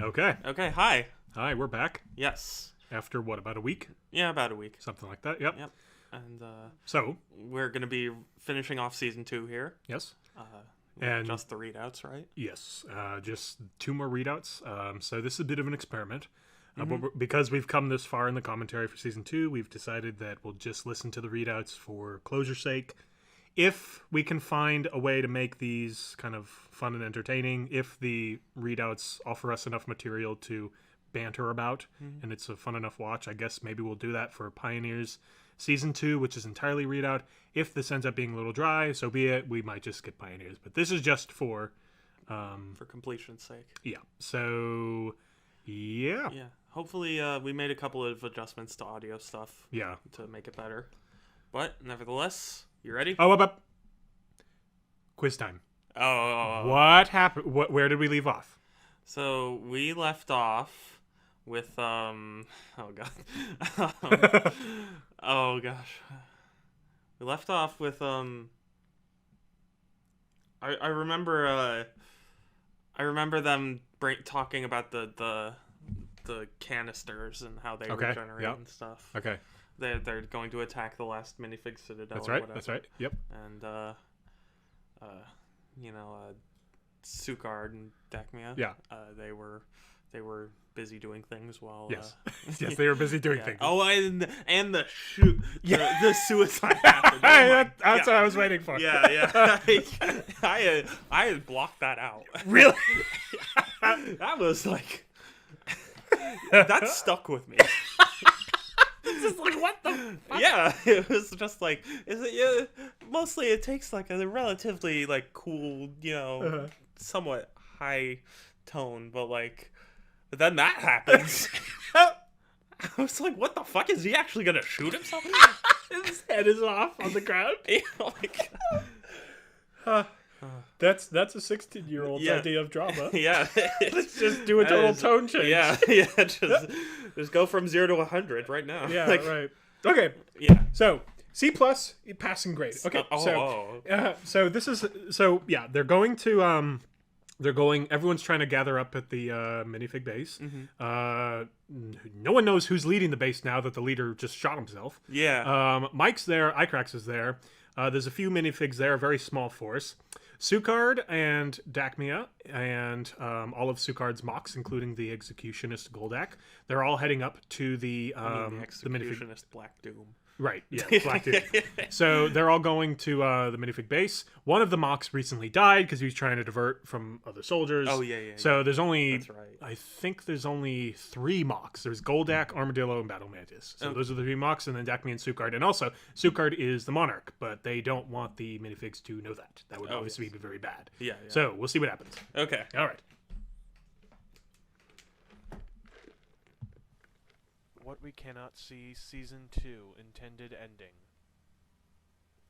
Okay. Okay, hi. Hi, we're back. Yes. After what, about a week? Yeah, about a week. Something like that, yep. Yep. And So, we're going to be finishing off season 2 here. yes. Uh, And- just the readouts, right? Yes, just 2 more readouts. So this is a bit of an experiment. But because we've come this far in the commentary for season 2, we've decided that we'll just listen to the readouts for closure's sake. If we can find a way to make these kind of fun and entertaining, if the readouts offer us enough material to banter about, and it's a fun enough watch, I guess maybe we'll do that for Pioneers Season 2, which is entirely readout. If this ends up being a little dry, so be it. We might just skip Pioneers. But this is just for completion's sake. yeah. So, yeah. Yeah. Hopefully we made a couple of adjustments to audio stuff Yeah. to make it better. But, nevertheless, you ready? Oh, up. Quiz time. Oh. What happened? Where did we leave off? So, we left off with, oh, God. Oh, gosh. We left off with, I remember them talking about the canisters and how they Okay, regenerate yep. and stuff. Okay. They're going to attack the last minifig citadel. That's or right. whatever. That's right. Yep. And Sukard and Dakmia. Yeah. They were busy doing things while. Yes. Yes, they were busy doing things. Oh, and the shoot. Yeah. The suicide happened. Oh That's what I was waiting for. Yeah. I had blocked that out. Really? That was like. That stuck with me. It's just like, what the fuck? Yeah, it was just like, mostly it takes like a relatively like cool, somewhat high tone, but then that happens. I was like, what the fuck, is he actually gonna shoot himself? His head is off on the ground. That's a 16-year-old's idea of drama. Yeah. Let's just do a total tone change. Yeah, just go from 0 to 100 right now. Yeah, right. Okay. Yeah. So C+, passing grade. Okay. So this is they're going to everyone's trying to gather up at the minifig base. No one knows who's leading the base now that the leader just shot himself. Yeah. Mike's there, Icrax is there. There's a few minifigs there, a very small force. Sukard and Dakmia and all of Sukard's mocks, including the Executionist Goldak, they're all heading up to the Executionist Black Doom. Right, yeah, Black Doom. So they're all going to the minifig base. One of the mocks recently died because he was trying to divert from other soldiers. Oh, yeah. So there's only, That's right. I think there's only 3 mocks. There's Goldak, Armadillo, and Battle Mantis. So those are the 3 mocks, and then Dakmi and Sukard. And also, Sukard is the Monarch, but they don't want the minifigs to know that. That would obviously be very bad. Yeah. So we'll see what happens. Okay. All right. What We Cannot See Season 2 Intended Ending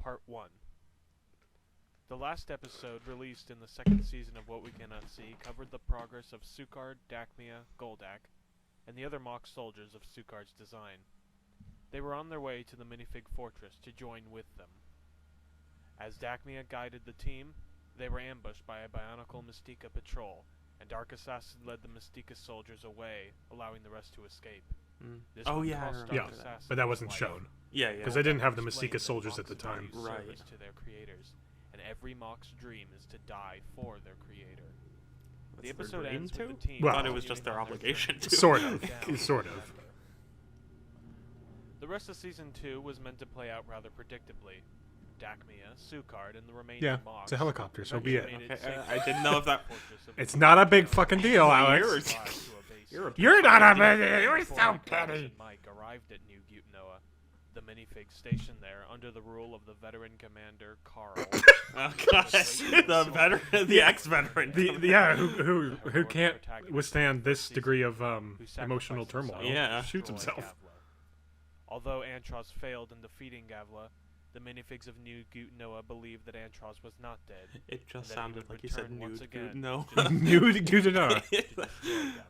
Part 1. The last episode, released in the second season of What We Cannot See, covered the progress of Sukard, Dakmia, Goldak, and the other mock soldiers of Sukard's design. They were on their way to the minifig fortress to join with them. As Dakmia guided the team, they were ambushed by a Bionicle Mystica patrol, and Dark Assassin led the Mystica soldiers away, allowing the rest to escape. This Oh, would yeah, I cost remember Dark Yeah, Assassin's but that wasn't life. shown. Yeah. Because they didn't have the Explained Mystica that soldiers at Mox the time. value Right. service to their creators, and every Mock's dream is to die for their creator. The That's episode their dream ends too? with the team. Well- I thought it was just their continuing on obligation journey to. Sort of. down Sort to of. Denver. The rest of Season 2 was meant to play out rather predictably. Dakmia, Sukard, and the remaining Yeah, Mox it's a helicopter, so be it. eventually made Okay, safely I didn't know if that- fortress of It's the not a big fucking deal, Alex. You're- Fly to a base. You're not a big. You're Before so Icrax petty. and Mike arrived at New Gutenoa, the minifig stationed there under the rule of the veteran commander Carl. Oh gosh, the ex-veteran. Who can't withstand this degree of emotional turmoil? Yeah. Shoots Destroy himself. Gavla. Although Antros failed in defeating Gavla, the minifigs of New Gutenoa believed that Antros was not dead. It just and that he sounded would like you said return once nude. again No. to Good to know. destroy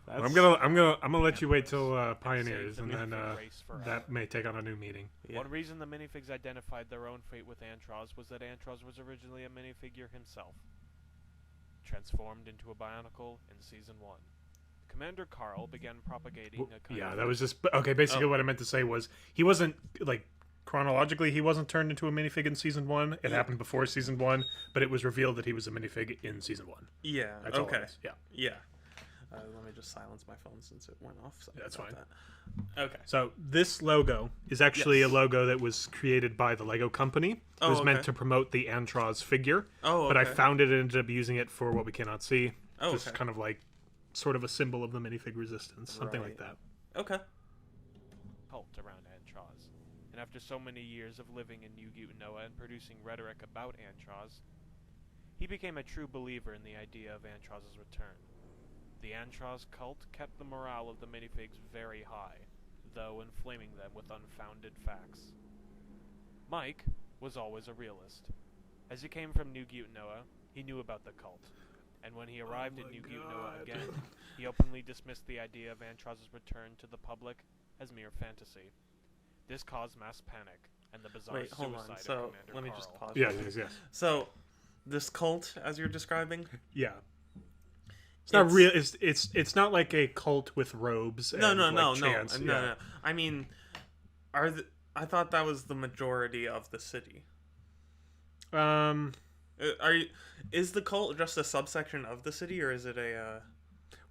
Gavla. I'm gonna let you wait till Saved Pioneers, the and then minifig race forever. that may take on a new meaning. Yeah. One reason the minifigs identified their own fate with Antros was that Antros was originally a minifigure himself, transformed into a Bionicle in Season 1. Commander Carl began propagating a kind Yeah, of... that was just okay. Basically, what I meant to say was he wasn't like chronologically he wasn't turned into a minifig in season 1. It happened before season 1, but it was revealed that he was a minifig in season 1. Yeah. That's all Okay. it is. Yeah. Yeah. Let me just silence my phone since it went off. Sorry That's about fine. That. Okay. So this logo is actually Yes. a logo that was created by the Lego company. It Oh, was meant okay. to promote the Antros figure, Oh, but I okay. found it and ended up using it for what we cannot see. Oh, Just okay. kind of like sort of a symbol of the minifig resistance, something like Right. that. Okay. cult around Antros. And after so many years of living in New Noah and producing rhetoric about Antros, he became a true believer in the idea of Antros' return. The Antros cult kept the morale of the minifigs very high, though inflaming them with unfounded facts. Mike was always a realist. As he came from New Noah, he knew about the cult, and when he arrived at New Noah again, he openly dismissed the idea of Antros' return to the public as mere fantasy. This caused mass panic, and the bizarre Wait, hold suicide on. of So Commander let me Carl. just pause. Yeah, for a yes, second. yes. So this cult, as you're describing, Yeah. It's not real. It's not like a cult with robes. No, and, no, like, no, chants. no, Yeah. no. I mean, I thought that was the majority of the city. Is the cult just a subsection of the city, or is it a?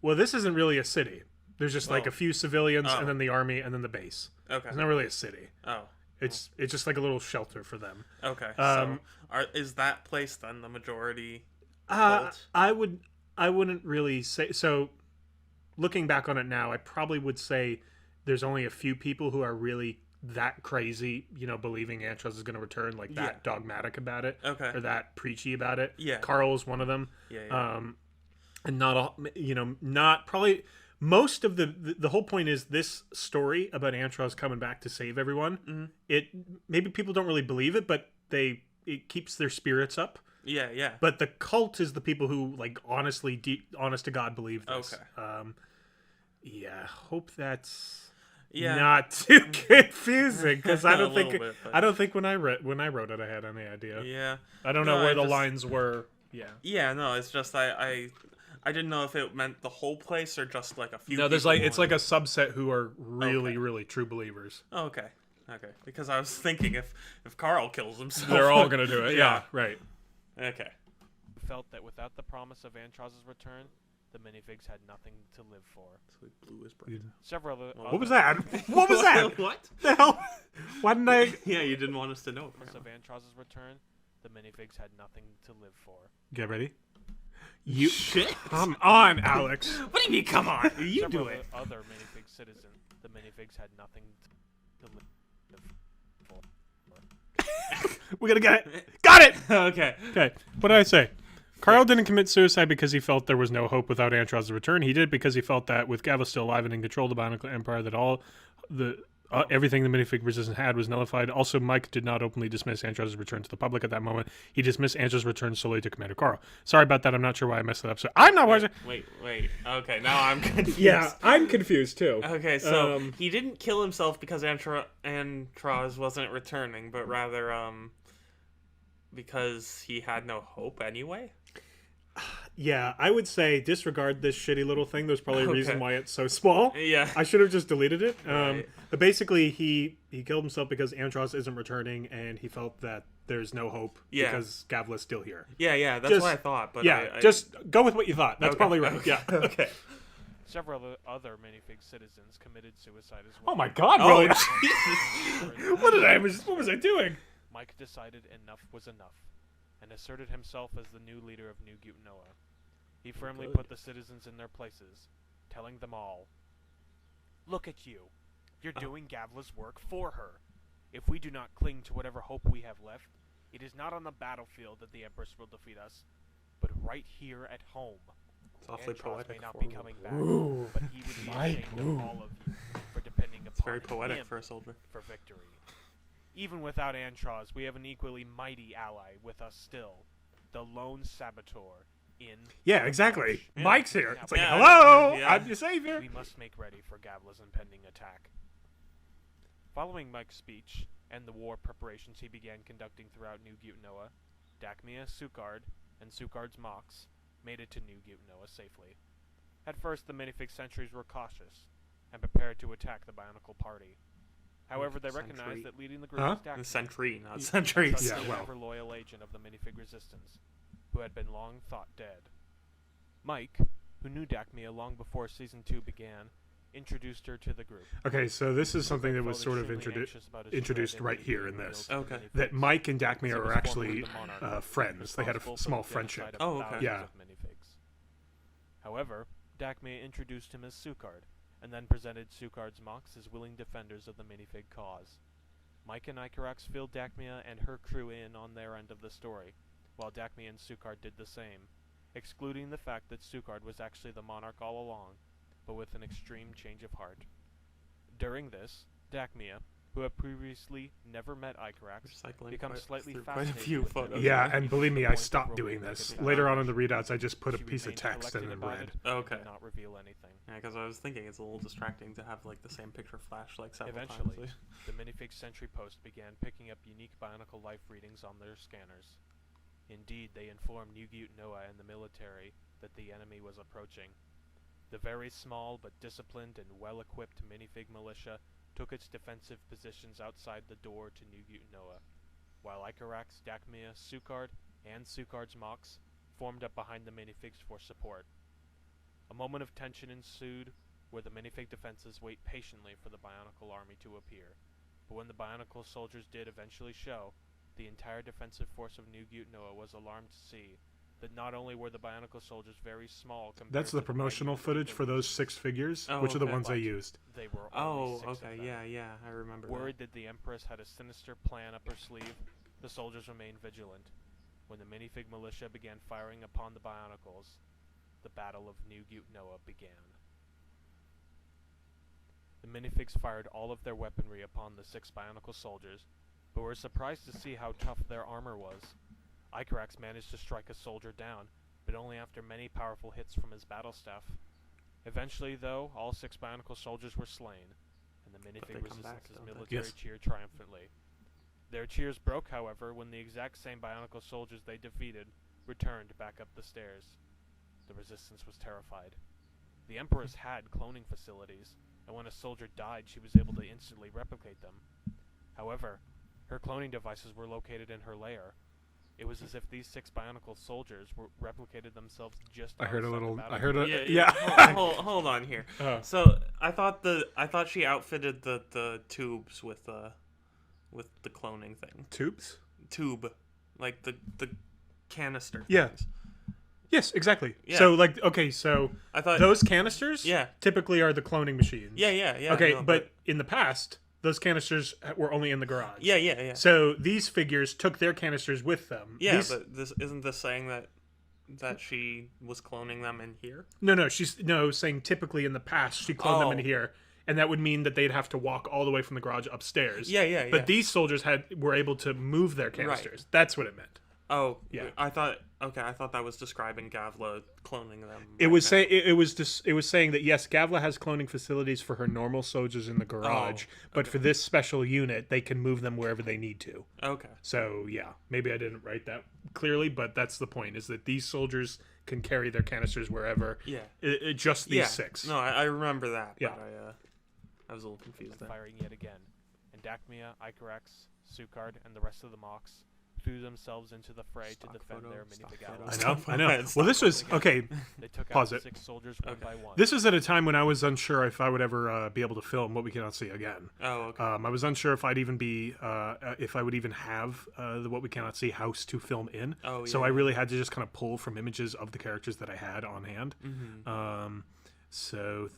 Well, this isn't really a city. There's just like Oh. a few civilians, Oh. and then the army, and then the base. Okay. It's not really a city. Oh. It's just like a little shelter for them. Okay. Um, is that place then the majority? I wouldn't really say so. Looking back on it now, I probably would say there's only a few people who are really that crazy, believing Antros is going to return, like that Yeah. dogmatic about it, Okay. or that preachy about it. Yeah. Carl's one of them. Yeah. And not all, not probably most of the whole point is this story about Antros coming back to save everyone. Mm-hmm. It maybe people don't really believe it, but it keeps their spirits up. Yeah. Yeah. But the cult is the people who like honest to God believe this. Okay. Yeah, hope that's Yeah. not too confusing because I A don't think little bit, but- I don't think when I wrote it I had any idea. Yeah. I don't No, know where I the just- lines were. Yeah. Yeah. No, it's just I didn't know if it meant the whole place or just like a few. No, there's people like it's wanted- like a subset who are really, Okay. really true believers. Oh, okay. Okay. Because I was thinking if Carl kills himself, They're all gonna do it. Yeah. Yeah, right. Okay. Felt that without the promise of Antros' return, the minifigs had nothing to live for. So he blew his brain. Several other What was that? What was that? What? The hell? Why didn't I? Yeah, you didn't want us to know. promise of Antros' return, the minifigs had nothing to live for. Get ready. You Shit. come on, Alex. What do you mean? Come on, you Several do it. other minifig citizens, the minifigs had nothing to live for. We're gonna get it. Got it. Okay. Okay. What did I say? Carl didn't commit suicide because he felt there was no hope without Antros' return. He did because he felt that with Gavla still alive and in control of the Bionicle Empire, that all the everything the minifig resistance had was nullified. Also, Mike did not openly dismiss Antros' return to the public at that moment. He dismissed Antros' return solely to Commander Carl. Sorry about that. I'm not sure why I messed it up. So I'm not watching. Wait. Okay, now I'm confused. Yeah, I'm confused too. Okay, so Um, he didn't kill himself because Antros wasn't returning, but rather because he had no hope anyway. Yeah, I would say disregard this shitty little thing. There's probably a reason Okay. why it's so small. Yeah. I should have just deleted it. Right. But basically, he killed himself because Antros isn't returning, and he felt that there's no hope Yeah. because Gavla's still here. Yeah, that's Just- what I thought. But Yeah, I just go with what you thought. That's Okay, probably right. okay, Yeah. okay. Several other minifig citizens committed suicide as well. Oh my God! Oh, Really? Jesus. What was I doing? Mike decided enough was enough, and asserted himself as the new leader of New Noah. He firmly put the citizens in their places, telling them all, "Look at you. You're doing Gavla's work for her. If we do not cling to whatever hope we have left, it is not on the battlefield that the Empress will defeat us, but right here at home. It's awfully Antros poetic. may not for be him. coming back, Ooh. but he would be Mike, ashamed ooh. of all of you for depending It's upon very poetic him for a soldier. for victory. Even without Antros, we have an equally mighty ally with us still, the lone saboteur in Yeah, exactly. Yeah. Mike's here. It's like, Yeah. hello, Yeah. I'm your savior. We must make ready for Gavla's impending attack." Following Mike's speech and the war preparations he began conducting throughout New Noah, Dakmia, Sukard, and Sukard's Mox made it to New Noah safely. At first, the minifig sentries were cautious and prepared to attack the Bionicle party. However, they Sentry. recognized that leading the group Huh? was Dacmea, The sentry, not a sentries. trusted Yeah, well. and ever-loyal agent of the minifig resistance, who had been long thought dead. Mike, who knew Dacmea long before Season 2 began, introduced her to the group. Okay, so this is something that Mike was felt sort of extremely anxious about his introduced dread right and here being in this. revealed to the Okay. That minifigs. Mike and As Dacmea he are was actually formerly the monarch, friends. They had a responsible for small the friendship. genocide of Oh, okay. thousands Yeah. of minifigs. However, Dacmea introduced him as Sukard, and then presented Sukard's Mox as willing defenders of the minifig cause. Mike and Icarax filled Dacmea and her crew in on their end of the story, while Dacmea and Sukard did the same, excluding the fact that Sukard was actually the monarch all along, but with an extreme change of heart. During this, Dacmea, who had previously never met Icarax, Recycling becomes slightly through quite a fascinated few with him. photos. Yeah, right? and believe me, The I point of stopped doing romantic this. attraction. Later on in the readouts, I just put a She piece of remained text and collected then about read. it, Okay. did not reveal anything. Yeah, because I was thinking it's a little distracting to have like the same picture flash like several Eventually, times. the minifig sentry post began picking up unique Bionicle life readings on their scanners. Indeed, they informed Nugute Noah and the military that the enemy was approaching. The very small but disciplined and well-equipped minifig militia took its defensive positions outside the door to Nugute Noah, while Icarax, Dacmea, Sukard, and Sukard's Mox formed up behind the minifigs for support. A moment of tension ensued, where the minifig defenses wait patiently for the Bionicle army to appear. But when the Bionicle soldiers did eventually show, the entire defensive force of Nugute Noah was alarmed to see that not only were the Bionicle soldiers very small compared That's to the mighty promotional footage for those 6 figures, Oh, which are the okay. ones I But used. they were Oh, only 6 of okay, them. yeah, I remember Worried that the Empress had a sinister plan up her sleeve, the soldiers remained vigilant. When the minifig militia began firing upon the Bionicles, the Battle of Nugute Noah began. The minifigs fired all of their weaponry upon the 6 Bionicle soldiers, but were surprised to see how tough their armor was. Icarax managed to strike a soldier down, but only after many powerful hits from his battle staff. Eventually, though, all 6 Bionicle soldiers were slain, and the they minifig come back, resistance's don't they? military Yes. cheered triumphantly. Their cheers broke, however, when the exact same Bionicle soldiers they defeated returned back up the stairs. The resistance was terrified. The Empress had cloning facilities, and when a soldier died, she was able to instantly replicate them. However, her cloning devices were located in her lair. It was as if these 6 Bionicle soldiers were replicated themselves just I heard a outside the little. I battlefield. heard a. Yeah, Yeah. hold on here. Oh. So I thought she outfitted the tubes with the cloning thing. Tubes? Tube, like the canister. Yeah. things. Yes, exactly. Yeah. So, like, okay, so I thought. those canisters Yeah. typically are the cloning machines. Yeah. Okay, no, but in the past, those canisters were only in the garage. yeah. So these figures took their canisters with them. Yeah, These, but this isn't this saying that she was cloning them in here. no, she's saying typically in the past she cloned them in Oh. here, and that would mean that they'd have to walk all the way from the garage upstairs. Yeah. But these soldiers were able to move their canisters. That's what it meant. Oh, Yeah. I thought that was describing Gavla cloning them. It right was now. say it was saying that yes, Gavla has cloning facilities for her normal soldiers in the garage, but for this special unit, they can move them wherever they need to. Okay. So yeah, maybe I didn't write that clearly, but that's the point: is that these soldiers can carry their canisters wherever. Yeah. Just these Yeah. 6. No, I remember that. Yeah. But I was a little confused there. Firing yet again, and Dacmea, Icarax, Sukard, and the rest of the Mox threw themselves into the fray Stock to defend photo, their stock minifig photo. allies. I know. Stop I know. it, Well, this stop was it. okay. They took Pause out it. 6 soldiers one by one. This was at a time when I was unsure if I would ever be able to film What We Cannot See again. Oh, okay. I was unsure if I'd even be if I would even have the What We Cannot See house to film in. Oh, So yeah. I really had to just kind of pull from images of the characters that I had on hand. Mm-hmm. So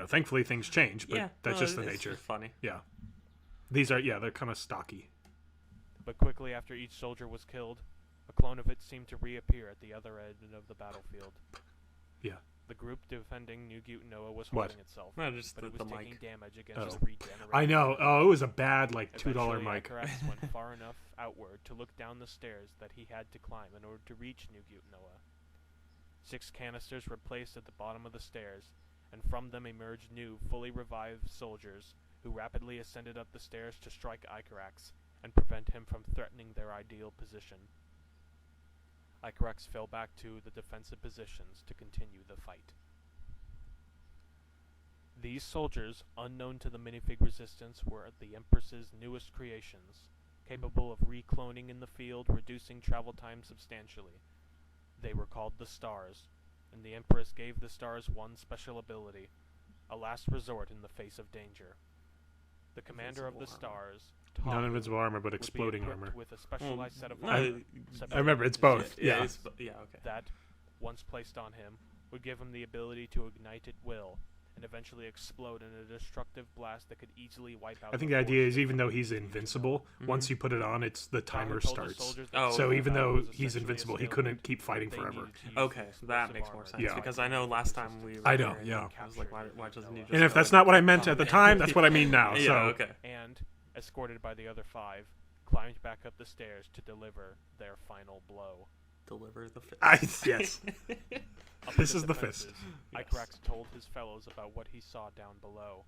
thankfully things change, but Yeah, that's no, just the it's nature. just funny. Yeah, these are they're kind of stocky. But quickly after each soldier was killed, a clone of it seemed to reappear at the other end of the battlefield. Yeah. The group defending Nugute Noah was What? holding itself, No, just but it the was taking mic. damage against Oh. its regenerating. I know. Oh, it was a bad $2 Eventually, mic. Icarax went far enough outward to look down the stairs that he had to climb in order to reach Nugute Noah. 6 canisters were placed at the bottom of the stairs, and from them emerged new, fully revived soldiers who rapidly ascended up the stairs to strike Icarax and prevent him from threatening their ideal position. Icarax fell back to the defensive positions to continue the fight. These soldiers, unknown to the minifig resistance, were the Empress's newest creations, capable of recloning in the field, reducing travel time substantially. They were called the Stars, and the Empress gave the Stars one special ability, a last resort in the face of danger. The commander of the Stars, Not Tahu, invincible armor, but would be exploding equipped armor. with a specialized set of no, armor I remember, it's both. yeah, Yeah. okay. that, once placed on him, would give him the ability to ignite at will and eventually explode in a destructive blast that could easily wipe out. I think the idea is even though he's invincible, once you put it on, it's the timer starts. Oh, So okay. even though he's invincible, he couldn't keep fighting forever. Okay, that makes more sense. Yeah. Because I know last time we were I know, there, yeah. I was like, why doesn't he just And if go that's and- not what I meant at the time, that's what I mean now. Yeah, So okay. And, escorted by the other 5, climbed back up the stairs to deliver their final blow. Deliver the fist. yes. Up This in is the fist. defenses, Yes. Icarax told his fellows about what he saw down below,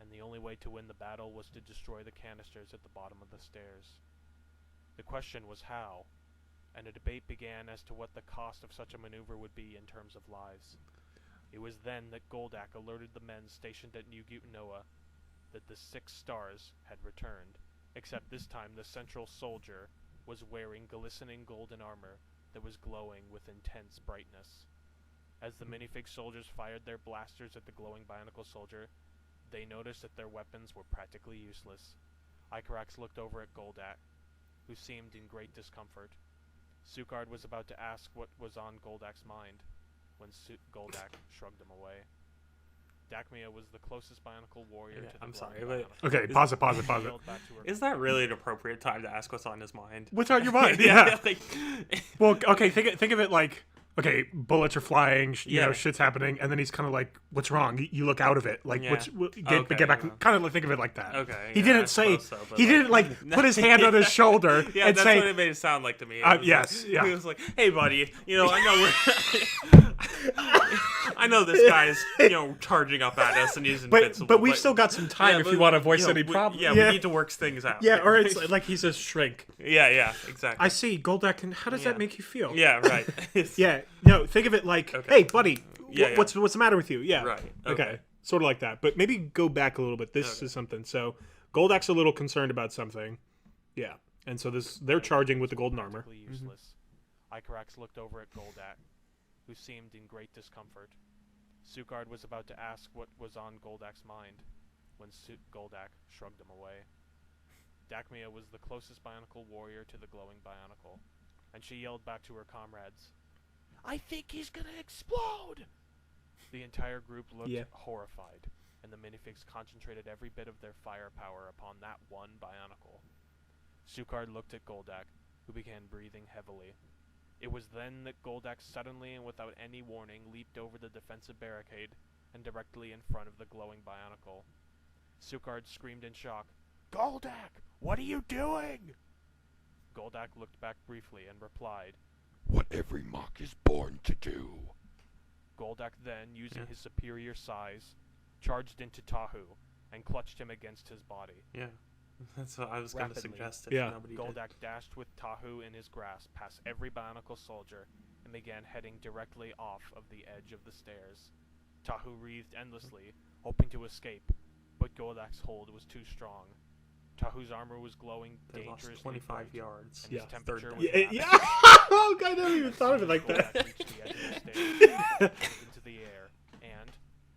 and the only way to win the battle was to destroy the canisters at the bottom of the stairs. The question was how, and a debate began as to what the cost of such a maneuver would be in terms of lives. It was then that Goldak alerted the men stationed at New Gutanoa that the 6 stars had returned, except this time the central soldier was wearing glistening golden armor that was glowing with intense brightness. As the minifig soldiers fired their blasters at the glowing bionicle soldier, they noticed that their weapons were practically useless. Icarax looked over at Goldak, who seemed in great discomfort. Sukard was about to ask what was on Goldak's mind, when Goldak shrugged him away. Dakmia was the closest bionicle warrior Yeah, to the I'm glowing sorry, but- bionicle. Okay, pause it. She yelled back to her Is that really an appropriate time to ask what's on his mind? What's on your mind? Yeah. like, Well, okay, think of it like, okay, bullets are flying, you Yeah. know, shit's happening, and then he's kind of like, "What's wrong?" You look out of it, like, Yeah. get back, yeah. kind of think of it like that. Okay, He yeah, didn't I say, suppose so, but, he like- didn't like put his hand on his shoulder yeah, and that's say, what it made it sound like to me. It was yes, like, yeah. He was like, "Hey, buddy, you know, I know we're, I know this guy's, you know, charging up at us and he's invincible." but we've still got some time if you want to voice any problem. Yeah, we need to work things out. Yeah, or it's like he says, "Shrink." yeah, exactly. I see, Goldak. And how does Yeah. that make you feel? Yeah, right. Yeah. No, think of it like, Okay. "Hey, buddy, Yeah, yeah. what's the matter with you?" Yeah. Right. Okay. Sort of like that. But maybe go back a little bit. This is something. So Goldak's a little concerned about something. Yeah. And so they're charging with the golden armor. practically useless. Icarax looked over at Goldak, who seemed in great discomfort. Sukard was about to ask what was on Goldak's mind, when Goldak shrugged him away. Dakmia was the closest bionicle warrior to the glowing bionicle, and she yelled back to her comrades, "I think he's gonna explode!" The entire group looked horrified, and the minifigs concentrated every bit of their firepower upon that one bionicle. Sukard looked at Goldak, who began breathing heavily. It was then that Goldak suddenly and without any warning leaped over the defensive barricade and directly in front of the glowing bionicle. Sukard screamed in shock, "Goldak, what are you doing?" Goldak looked back briefly and replied, "What every mock is born to do." Goldak then, using his superior size, charged into Tahu and clutched him against his body. Yeah, that's what I was going to Rapidly. suggest. If Yeah. nobody did. Goldak dashed with Tahu in his grasp past every bionicle soldier and began heading directly off of the edge of the stairs. Tahu wreathed endlessly, hoping to escape, but Goldak's hold was too strong. Tahu's armor was glowing They lost dangerously 25 bright, yards. and his Yeah. temperature Third was down. rapidly Oh, God, I never even thought of it like that. Goldak reached the edge of the stairs, jumped into the air, and,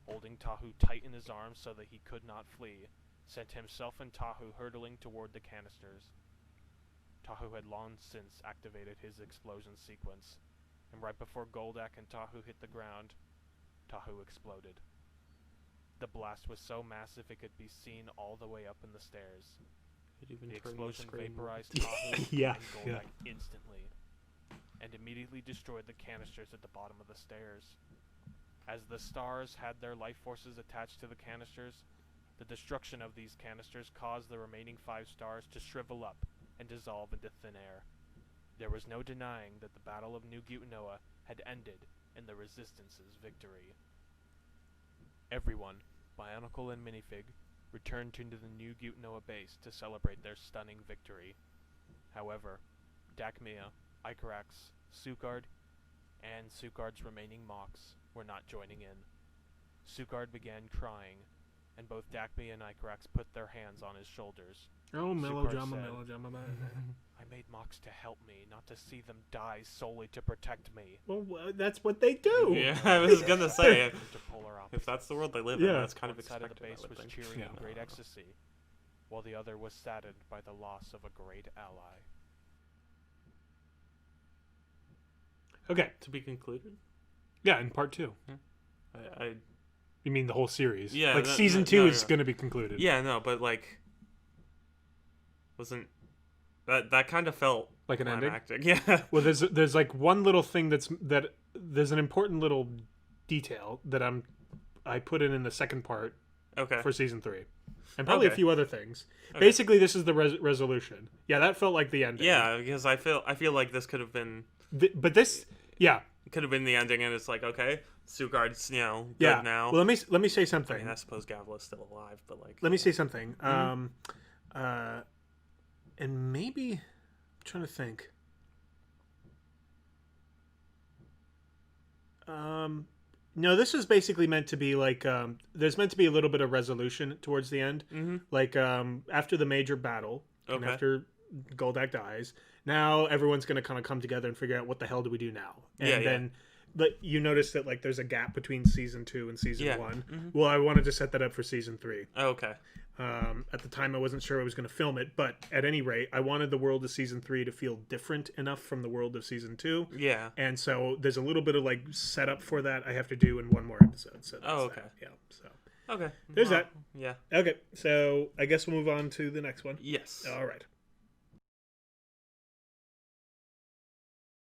holding Tahu tight in his arms so that he could not flee, sent himself and Tahu hurtling toward the canisters. Tahu had long since activated his explosion sequence, and right before Goldak and Tahu hit the ground, Tahu exploded. The blast was so massive it could be seen all the way up in the stairs. Could even The turn explosion screen. vaporized Tahu Yeah, and Goldak instantly, and immediately destroyed the canisters at the bottom of the stairs. As the stars had their life forces attached to the canisters, the destruction of these canisters caused the remaining 5 stars to shrivel up and dissolve into thin air. There was no denying that the Battle of New Gutanoa had ended in the Resistance's victory. Everyone, Bionicle and Minifig, returned to the New Gutanoa base to celebrate their stunning victory. However, Dakmia, Icarax, Sukard, and Sukard's remaining Mox were not joining in. Sugard began crying, and both Dagby and Icarax put their hands on his shoulders. Oh, Sugard melodrama, said, melodrama. I made Mox to help me, not to see them die solely to protect me. Well, that's what they do. Yeah, I was gonna say And to polar if that's the world they live Yeah. in, that's kind of One side of the expected. base I would was think. cheering Yeah. in great ecstasy, while the other was saddened by the loss of a great ally. Okay. To be concluded. Yeah, in part 2. I You mean the whole series? Yeah, Like, no, season no, 2 no, is no. going to be concluded. yeah no, but like wasn't that kind of felt Like an ending? climactic. Yeah. Well, there's like one little thing there's an important little detail that I put in the second part Okay. for season 3, and probably a Okay. few other things. Okay. Basically, this is the resolution. Yeah, that felt like the ending. Yeah, because I feel like this could have been But this, yeah, the ending, and it's like, okay, Sugard's good yeah. now. Well, let me say I something. mean, I suppose Gavla's still alive, but like, Let me say something. Mm-hmm. And maybe I'm trying to think. No, this is basically meant to be like there's meant to be a little bit of resolution towards the end. Mm-hmm. Like after the major battle and Okay. after Goldak dies, now everyone's going to kind of come together and figure out what the hell do we do now. And Yeah, yeah. then but you notice that like there's a gap between season 2 and season Yeah. 1. Mhm. Well, I wanted to set that up for season 3. Okay. At the time, I wasn't sure I was going to film it, but at any rate, I wanted the world of season 3 to feel different enough from the world of season 2. Yeah. And so there's a little bit of like setup for that I have to do in one more episode. So that's Okay. that. Yeah. So Okay. There's Well, that. Yeah. okay. So I guess we'll move on to the next one. Yes. All right.